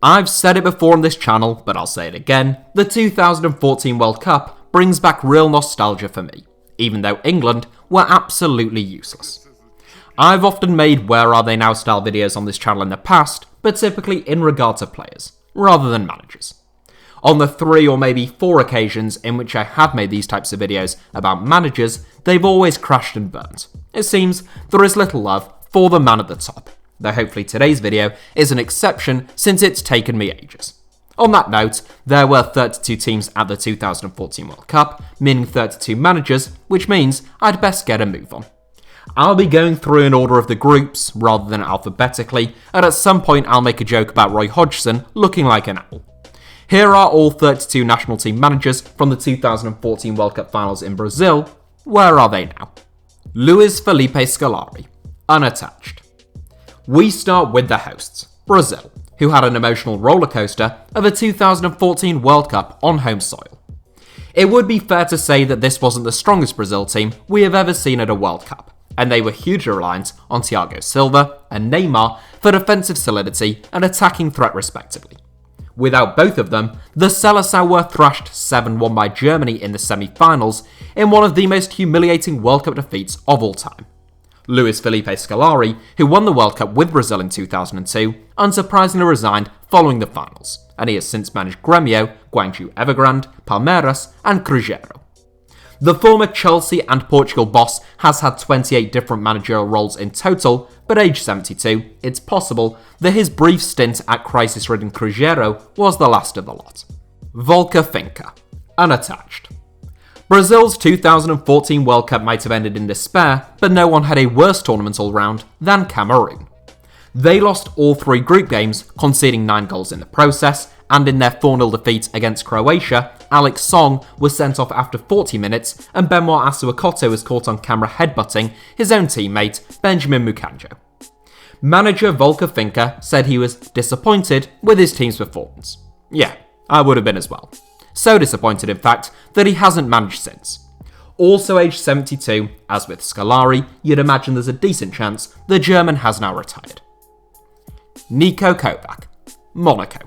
I've said it before on this channel, but I'll say it again, the 2014 World Cup brings back real nostalgia for me, even though England were absolutely useless. I've often made Where Are They Now style videos on this channel in the past, but typically in regard to players, rather than managers. On the 3 or maybe 4 occasions in which I have made these types of videos about managers, they've always crashed and burned. It seems there is little love for the man at the top, though hopefully today's video is an exception since it's taken me ages. On that note, there were 32 teams at the 2014 World Cup, meaning 32 managers, which means I'd best get a move on. I'll be going through in order of the groups, rather than alphabetically, and at some point I'll make a joke about Roy Hodgson looking like an owl. Here are all 32 national team managers from the 2014 World Cup finals in Brazil. Where are they now? LUIZ Felipe Scolari, unattached. We start with the hosts, Brazil, who had an emotional rollercoaster of a 2014 World Cup on home soil. It would be fair to say that this wasn't the strongest Brazil team we have ever seen at a World Cup, and they were hugely reliant on Thiago Silva and Neymar for defensive solidity and attacking threat respectively. Without both of them, the Seleção were thrashed 7-1 by Germany in the semi-finals in one of the most humiliating World Cup defeats of all time. LUIZ Felipe Scolari, who won the World Cup with Brazil in 2002, unsurprisingly resigned following the finals, and he has since managed Grêmio, Guangzhou Evergrande, Palmeiras and Cruzeiro. The former Chelsea and Portugal boss has had 28 different managerial roles in total, but aged 72, it's possible that his brief stint at crisis-ridden Cruzeiro was the last of the lot. Volker Finke, unattached. Brazil's 2014 World Cup might have ended in despair, but no one had a worse tournament all round than Cameroon. They lost all 3 group games, conceding 9 goals in the process, and in their 4-0 defeat against Croatia, Alex Song was sent off after 40 minutes and Benoit Asuakoto was caught on camera headbutting his own teammate, Benjamin Mukanjo. Manager Volker Finke said he was disappointed with his team's performance. Yeah, I would have been as well. So disappointed in fact that he hasn't managed since. Also aged 72, as with Scolari, you'd imagine there's a decent chance the German has now retired. Niko KOVAC, Monaco.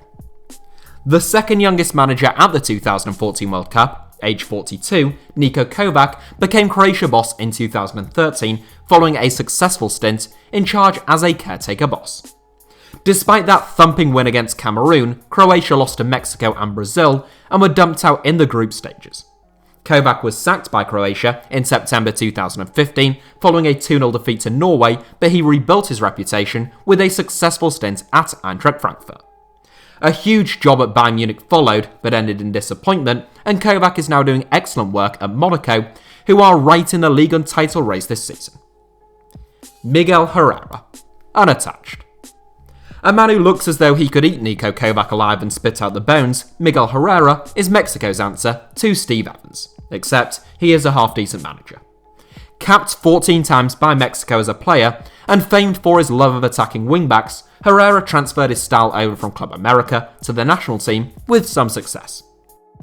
The second youngest manager at the 2014 World Cup, age 42, Niko KOVAC became Croatia boss in 2013 following a successful stint in charge as a caretaker boss. Despite that thumping win against Cameroon, Croatia lost to Mexico and Brazil and were dumped out in the group stages. KOVAC was sacked by Croatia in September 2015 following a 2-0 defeat to Norway, but he rebuilt his reputation with a successful stint at Eintracht Frankfurt. A huge job at Bayern Munich followed, but ended in disappointment, and KOVAC is now doing excellent work at Monaco, who are right in the league and title race this season. Miguel Herrera, unattached. A man who looks as though he could eat Niko KOVAC alive and spit out the bones, Miguel Herrera is Mexico's answer to Steve Evans, except he is a half-decent manager. Capped 14 times by Mexico as a player, and famed for his love of attacking wingbacks, Herrera transferred his style over from Club America to the national team with some success.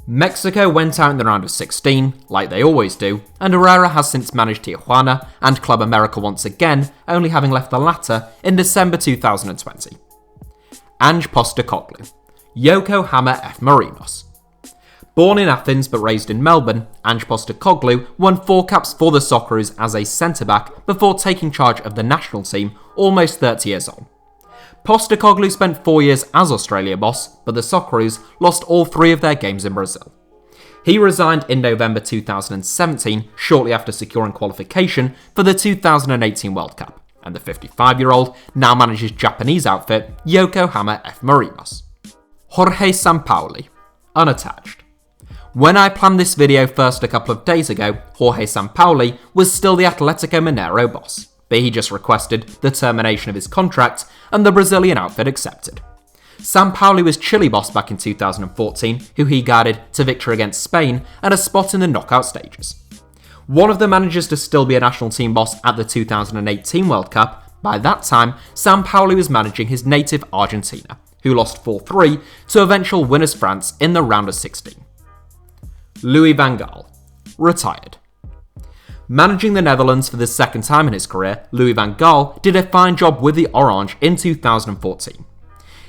Mexico went out in the round of 16, like they always do, and Herrera has since managed Tijuana and Club America once again, only having left the latter in December 2020. ANGE POSTECOGLOU, YOKOHAMA F MARINOS. Born in Athens but raised in Melbourne, ANGE POSTECOGLOU won 4 caps for the Socceroos as a centre-back before taking charge of the national team almost 30 years on. Postecoglou spent 4 years as Australia boss, but the Socceroos lost all 3 of their games in Brazil. He resigned in November 2017, shortly after securing qualification for the 2018 World Cup, and the 55-year-old now manages Japanese outfit Yokohama F Marinos. Jorge Sampaoli, unattached. When I planned this video first a couple of days ago, Jorge Sampaoli was still the Atletico Mineiro boss, but he just requested the termination of his contract and the Brazilian outfit accepted. Sampaoli was Chile boss back in 2014, who he guided to victory against Spain and a spot in the knockout stages. One of the managers to still be a national team boss at the 2018 World Cup, by that time Sampaoli was managing his native Argentina, who lost 4-3 to eventual winners France in the round of 16. Louis van Gaal, retired. Managing the Netherlands for the second time in his career, Louis van Gaal did a fine job with the Orange in 2014.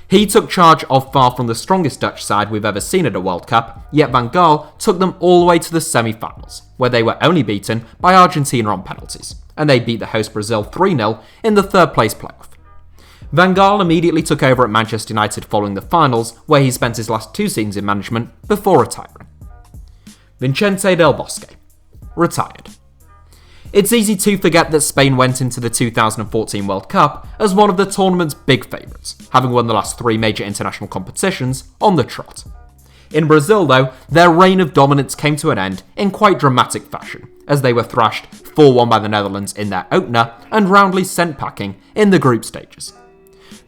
He took charge of far from the strongest Dutch side we've ever seen at a World Cup, yet Van Gaal took them all the way to the semi-finals, where they were only beaten by Argentina on penalties, and they beat the host Brazil 3-0 in the third place playoff. Van Gaal immediately took over at Manchester United following the finals, where he spent his last 2 seasons in management before retiring. Vicente del Bosque, retired. It's easy to forget that Spain went into the 2014 World Cup as one of the tournament's big favourites, having won the last 3 major international competitions on the trot. In Brazil, though, their reign of dominance came to an end in quite dramatic fashion, as they were thrashed 4-1 by the Netherlands in their opener and roundly sent packing in the group stages.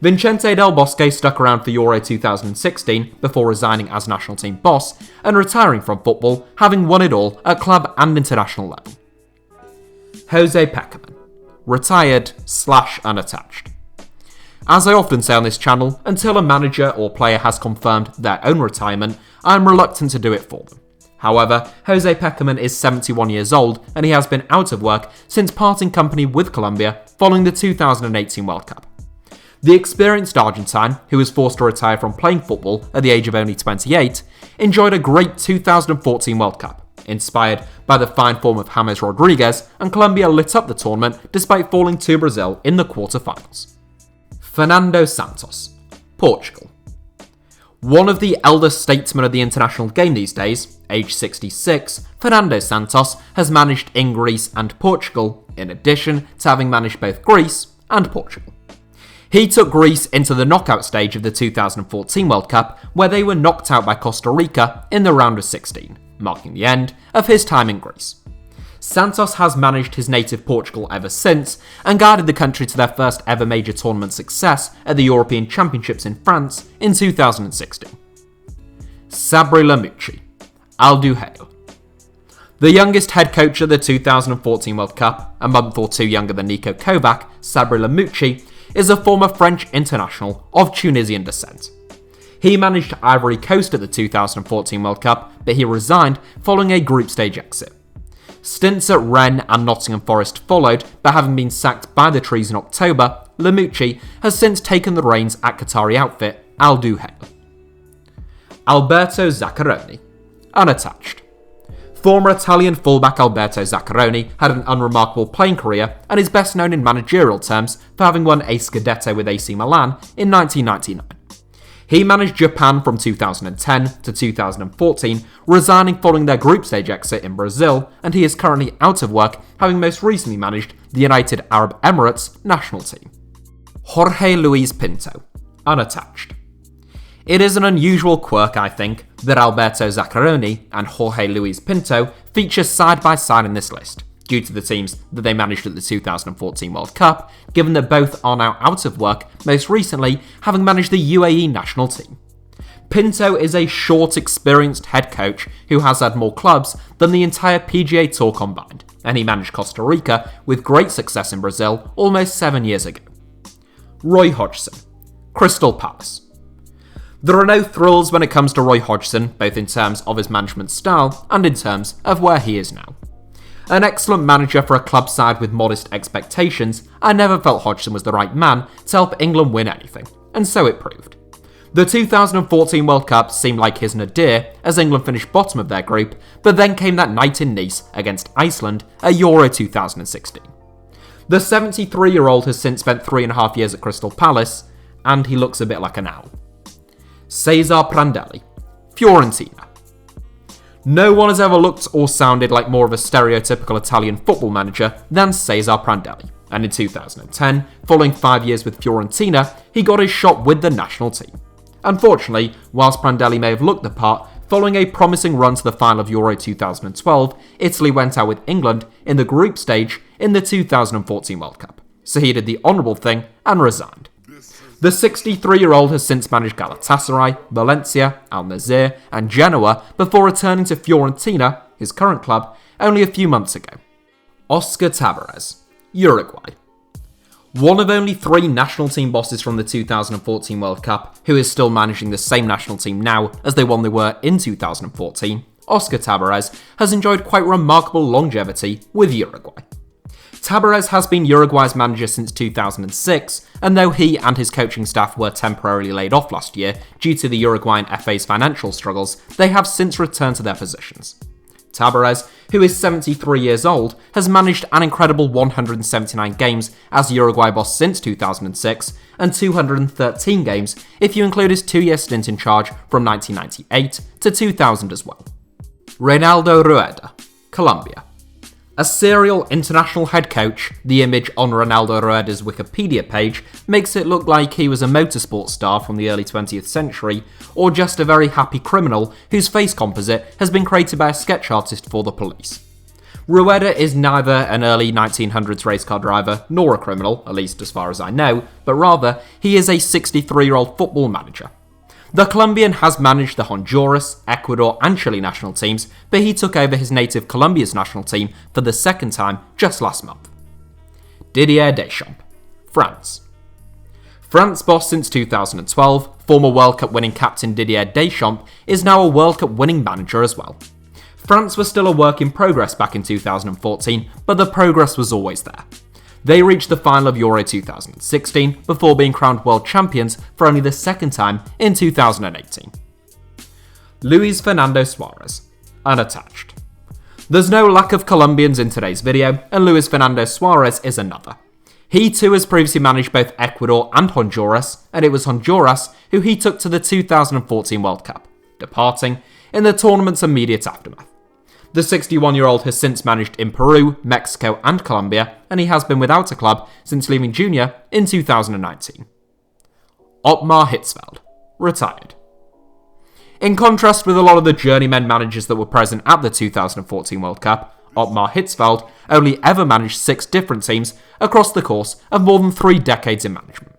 Vicente del Bosque stuck around for Euro 2016 before resigning as national team boss and retiring from football, having won it all at club and international level. Jose Pekerman, retired/unattached. As I often say on this channel, until a manager or player has confirmed their own retirement, I am reluctant to do it for them. However, Jose Pekerman is 71 years old and he has been out of work since parting company with Colombia following the 2018 World Cup. The experienced Argentine, who was forced to retire from playing football at the age of only 28, enjoyed a great 2014 World Cup, inspired by the fine form of James Rodriguez, and Colombia lit up the tournament despite falling to Brazil in the quarter-finals. Fernando Santos, Portugal. One of the eldest statesmen of the international game these days, aged 66, Fernando Santos has managed in Greece and Portugal, in addition to having managed both Greece and Portugal. He took Greece into the knockout stage of the 2014 World Cup, where they were knocked out by Costa Rica in the round of 16, marking the end of his time in Greece. Santos has managed his native Portugal ever since, and guided the country to their first ever major tournament success at the European Championships in France in 2016. Sabri Lamouchi, Al Duhail. The youngest head coach of the 2014 World Cup, a month or 2 younger than NIKO KOVAC, Sabri Lamouchi is a former French international of Tunisian descent. He managed Ivory Coast at the 2014 World Cup, but he resigned following a group stage exit. Stints at Rennes and Nottingham Forest followed, but having been sacked by the Trees in October, Lamouchi has since taken the reins at Qatari outfit Al Duhail. Alberto Zaccheroni, unattached. Former Italian fullback Alberto Zaccheroni had an unremarkable playing career and is best known in managerial terms for having won a Scudetto with AC Milan in 1999. He managed Japan from 2010 to 2014, resigning following their group stage exit in Brazil, and he is currently out of work, having most recently managed the United Arab Emirates national team. Jorge Luis Pinto, unattached. It is an unusual quirk, I think, that Alberto Zaccheroni and Jorge Luis Pinto feature side by side in this list, due to the teams that they managed at the 2014 World Cup, given that both are now out of work, most recently having managed the UAE national team. Pinto is a short, experienced head coach who has had more clubs than the entire PGA Tour combined, and he managed Costa Rica with great success in Brazil almost 7 years ago. Roy Hodgson, Crystal Palace. There are no thrills when it comes to Roy Hodgson, both in terms of his management style and in terms of where he is now. An excellent manager for a club side with modest expectations, I never felt Hodgson was the right man to help England win anything, and so it proved. The 2014 World Cup seemed like his nadir as England finished bottom of their group, but then came that night in Nice against Iceland at Euro 2016. The 73-year-old has since spent 3.5 years at Crystal Palace, and he looks a bit like an owl. Cesare Prandelli, Fiorentina. No one has ever looked or sounded like more of a stereotypical Italian football manager than Cesare Prandelli, and in 2010, following 5 years with Fiorentina, he got his shot with the national team. Unfortunately, whilst Prandelli may have looked the part, following a promising run to the final of Euro 2012, Italy went out with England in the group stage in the 2014 World Cup, so he did the honourable thing and resigned. The 63-year-old has since managed Galatasaray, Valencia, Al Nassr and Genoa before returning to Fiorentina, his current club, only a few months ago. Oscar Tabarez, Uruguay. One of only 3 national team bosses from the 2014 World Cup who is still managing the same national team now as the one they were in 2014, Oscar Tabarez has enjoyed quite remarkable longevity with Uruguay. Tabarez has been Uruguay's manager since 2006, and though he and his coaching staff were temporarily laid off last year due to the Uruguayan FA's financial struggles, they have since returned to their positions. Tabarez, who is 73 years old, has managed an incredible 179 games as Uruguay boss since 2006, and 213 games if you include his 2-year stint in charge from 1998 to 2000 as well. Reinaldo Rueda, Colombia. A serial international head coach, the image on Reinaldo Rueda's Wikipedia page makes it look like he was a motorsport star from the early 20th century, or just a very happy criminal whose face composite has been created by a sketch artist for the police. Rueda is neither an early 1900s race car driver nor a criminal, at least as far as I know, but rather he is a 63-year-old football manager. The Colombian has managed the Honduras, Ecuador and Chile national teams, but he took over his native Colombia's national team for the second time just last month. Didier Deschamps, France. France boss since 2012, former World Cup winning captain Didier Deschamps is now a World Cup winning manager as well. France was still a work in progress back in 2014, but the progress was always there. They reached the final of Euro 2016 before being crowned world champions for only the second time in 2018. Luis Fernando Suarez, unattached. There's no lack of Colombians in today's video, and Luis Fernando Suarez is another. He too has previously managed both Ecuador and Honduras, and it was Honduras who he took to the 2014 World Cup, departing in the tournament's immediate aftermath. The 61-year-old has since managed in Peru, Mexico and Colombia, and he has been without a club since leaving junior in 2019. Ottmar Hitzfeld, retired. In contrast with a lot of the journeyman managers that were present at the 2014 World Cup, Ottmar Hitzfeld only ever managed 6 different teams across the course of more than 3 decades in management.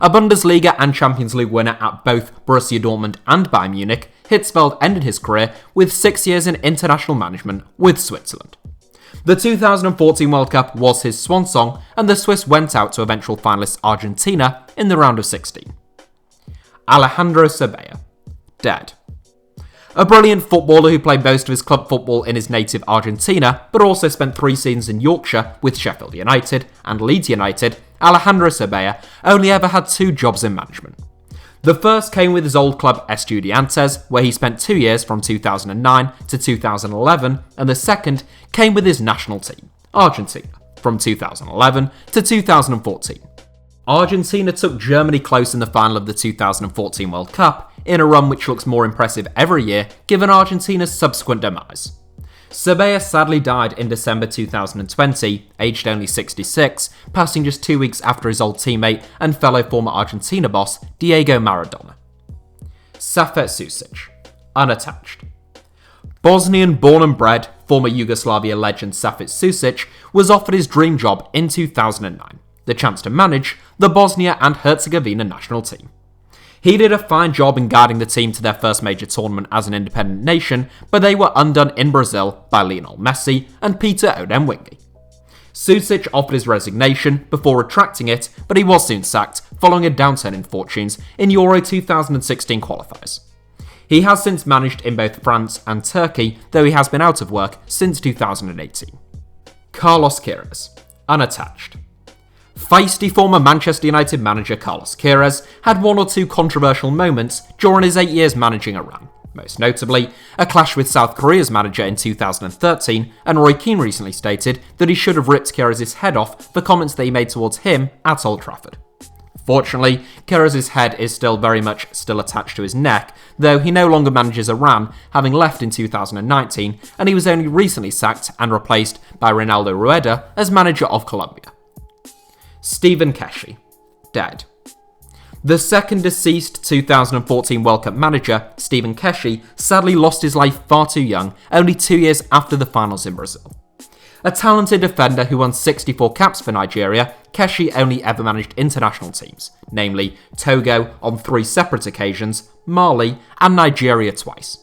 A Bundesliga and Champions League winner at both Borussia Dortmund and Bayern Munich, Hitzfeld ended his career with 6 years in international management with Switzerland. The 2014 World Cup was his swan song, and the Swiss went out to eventual finalists Argentina in the round of 16. Alejandro Sabella, dead. A brilliant footballer who played most of his club football in his native Argentina, but also spent 3 seasons in Yorkshire with Sheffield United and Leeds United, Alejandro Sabella only ever had 2 jobs in management. The first came with his old club Estudiantes, where he spent 2 years from 2009 to 2011, and the second came with his national team, Argentina, from 2011 to 2014. Argentina took Germany close in the final of the 2014 World Cup, in a run which looks more impressive every year given Argentina's subsequent demise. Sabella sadly died in December 2020, aged only 66, passing just 2 weeks after his old teammate and fellow former Argentina boss Diego Maradona. Safet Susic, unattached. Bosnian born and bred, former Yugoslavia legend Safet Susic was offered his dream job in 2009, the chance to manage the Bosnia and Herzegovina national team. He did a fine job in guiding the team to their first major tournament as an independent nation, but they were undone in Brazil by Lionel Messi and Peter Odemwingie. Susic offered his resignation before retracting it, but he was soon sacked following a downturn in fortunes in Euro 2016 qualifiers. He has since managed in both France and Turkey, though he has been out of work since 2018. Carlos Queiroz, unattached. Feisty former Manchester United manager Carlos Queiroz had 1 or 2 controversial moments during his 8 years managing Iran, most notably a clash with South Korea's manager in 2013, and Roy Keane recently stated that he should have ripped Queiroz's head off for comments that he made towards him at Old Trafford. Fortunately, Queiroz's head is still very much attached to his neck, though he no longer manages Iran, having left in 2019, and he was only recently sacked and replaced by Reinaldo Rueda as manager of Colombia. Stephen Keshi, dead. The second deceased 2014 World Cup manager, Stephen Keshi, sadly lost his life far too young, only 2 years after the finals in Brazil. A talented defender who won 64 caps for Nigeria, Keshi only ever managed international teams, namely Togo on 3 separate occasions, Mali, and Nigeria twice.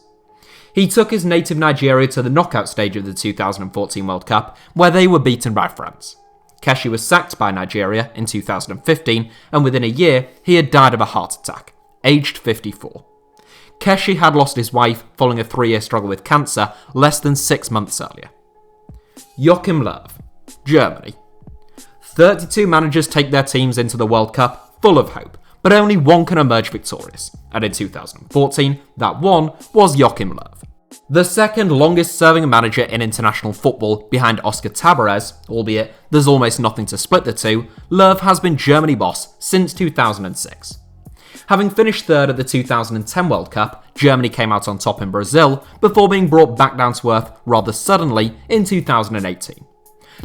He took his native Nigeria to the knockout stage of the 2014 World Cup, where they were beaten by France. Keshi was sacked by Nigeria in 2015, and within a year, he had died of a heart attack, aged 54. Keshi had lost his wife following a 3-year struggle with cancer less than 6 months earlier. Joachim Löw, Germany. 32 managers take their teams into the World Cup full of hope, but only one can emerge victorious, and in 2014, that one was Joachim Löw. The second longest serving manager in international football behind Oscar Tabarez, albeit there's almost nothing to split the two, Löw has been Germany boss since 2006. Having finished third at the 2010 World Cup, Germany came out on top in Brazil before being brought back down to earth rather suddenly in 2018.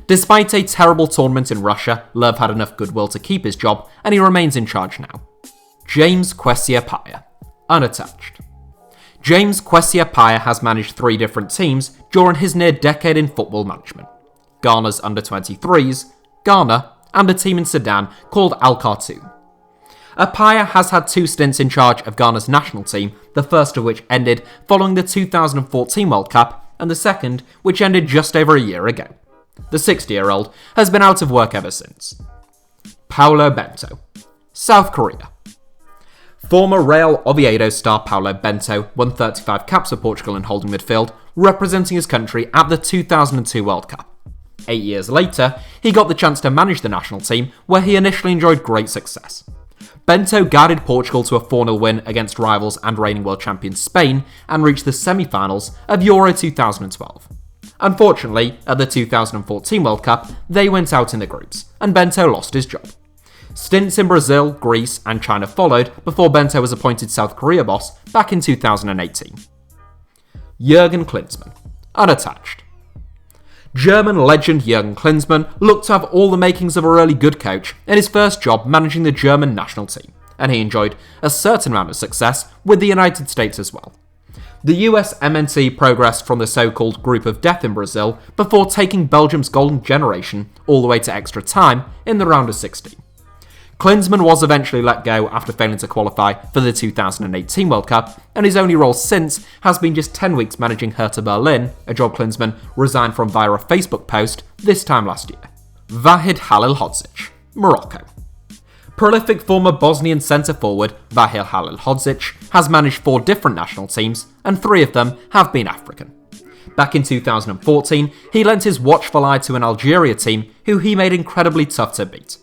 Despite a terrible tournament in Russia, Löw had enough goodwill to keep his job and he remains in charge now. James Kwesi Appiah, unattached. James Kwesi Appiah has managed 3 different teams during his near decade in football management. Ghana's under-23s, Ghana, and a team in Sudan called Al Khartoum. Appiah has had 2 stints in charge of Ghana's national team, the first of which ended following the 2014 World Cup, and the second which ended just over a year ago. The 60-year-old has been out of work ever since. Paulo Bento, South Korea. Former Real Oviedo star Paulo Bento won 35 caps for Portugal in holding midfield, representing his country at the 2002 World Cup. 8 years later, he got the chance to manage the national team, where he initially enjoyed great success. Bento guided Portugal to a 4-0 win against rivals and reigning world champions Spain and reached the semi-finals of Euro 2012. Unfortunately, at the 2014 World Cup, they went out in the groups, and Bento lost his job. Stints in Brazil, Greece, and China followed before Bento was appointed South Korea boss back in 2018. Jürgen Klinsmann, unattached. German legend Jürgen Klinsmann looked to have all the makings of a really good coach in his first job managing the German national team, and he enjoyed a certain amount of success with the United States as well. The US MNT progressed from the so-called group of death in Brazil before taking Belgium's golden generation all the way to extra time in the round of 16. Klinsmann was eventually let go after failing to qualify for the 2018 World Cup, and his only role since has been just 10 weeks managing Hertha Berlin, a job Klinsmann resigned from via a Facebook post this time last year. Vahid Halilhodzic, Morocco. Prolific former Bosnian centre-forward Vahid Halilhodzic has managed 4 different national teams, and 3 of them have been African. Back in 2014, he lent his watchful eye to an Algeria team who he made incredibly tough to beat.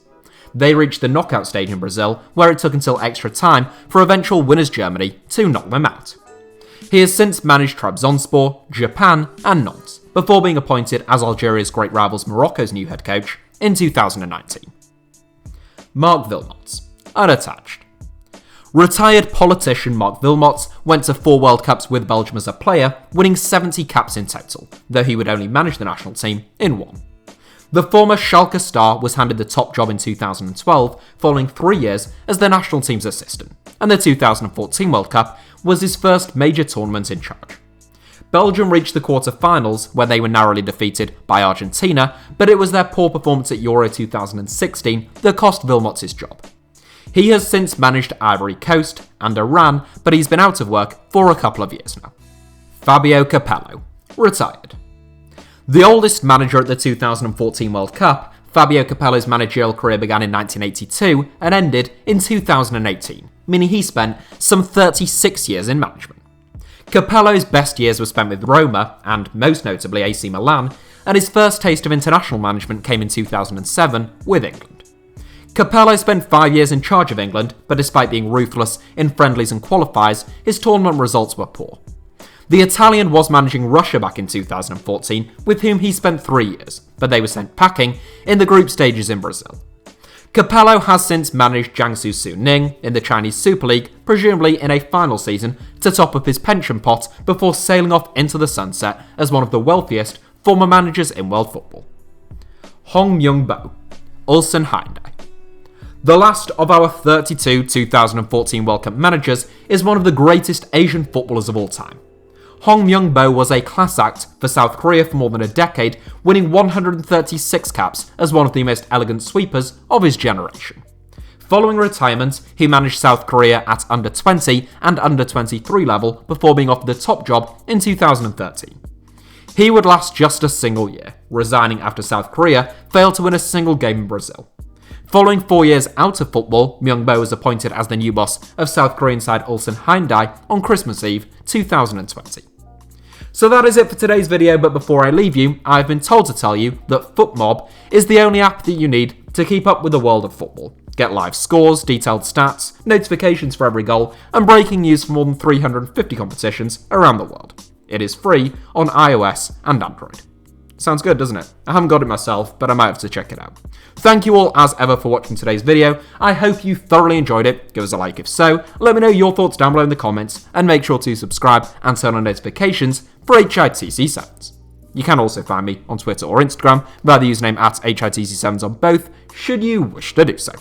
They reached the knockout stage in Brazil, where it took until extra time for eventual winners Germany to knock them out. He has since managed Trabzonspor, Japan, and Nantes, before being appointed as Algeria's great rivals Morocco's new head coach in 2019. Mark Wilmots, unattached. Retired politician Mark Wilmots went to 4 World Cups with Belgium as a player, winning 70 caps in total, though he would only manage the national team in 1. The former Schalke star was handed the top job in 2012, following 3 years as the national team's assistant, and the 2014 World Cup was his first major tournament in charge. Belgium reached the quarter-finals, where they were narrowly defeated by Argentina, but it was their poor performance at Euro 2016 that cost Wilmots his job. He has since managed Ivory Coast and Iran, but he's been out of work for a couple of years now. Fabio Capello, retired. The oldest manager at the 2014 World Cup, Fabio Capello's managerial career began in 1982 and ended in 2018, meaning he spent some 36 years in management. Capello's best years were spent with Roma, and most notably AC Milan, and his first taste of international management came in 2007 with England. Capello spent 5 years in charge of England, but despite being ruthless in friendlies and qualifiers, his tournament results were poor. The Italian was managing Russia back in 2014, with whom he spent 3 years, but they were sent packing in the group stages in Brazil. Capello has since managed Jiangsu Suning in the Chinese Super League, presumably in a final season, to top up his pension pot before sailing off into the sunset as one of the wealthiest former managers in world football. Hong Myung-bo, Ulsan Hyundai. The last of our 32 2014 World Cup managers is one of the greatest Asian footballers of all time. Hong Myung-bo was a class act for South Korea for more than a decade, winning 136 caps as one of the most elegant sweepers of his generation. Following retirement, he managed South Korea at under-20 and under-23 level before being offered the top job in 2013. He would last just a single year, resigning after South Korea failed to win a single game in Brazil. Following 4 years out of football, Myung-bo was appointed as the new boss of South Korean side Ulsan Hyundai on Christmas Eve 2020. So that is it for today's video, but before I leave you, I've been told to tell you that FootMob is the only app that you need to keep up with the world of football. Get live scores, detailed stats, notifications for every goal, and breaking news from more than 350 competitions around the world. It is free on iOS and Android. Sounds good, doesn't it? I haven't got it myself, but I might have to check it out. Thank you all as ever for watching today's video. I hope you thoroughly enjoyed it. Give us a like if so. Let me know your thoughts down below in the comments, and make sure to subscribe and turn on notifications for HITC Sevens. You can also find me on Twitter or Instagram via the username @HITC Sevens on both, should you wish to do so.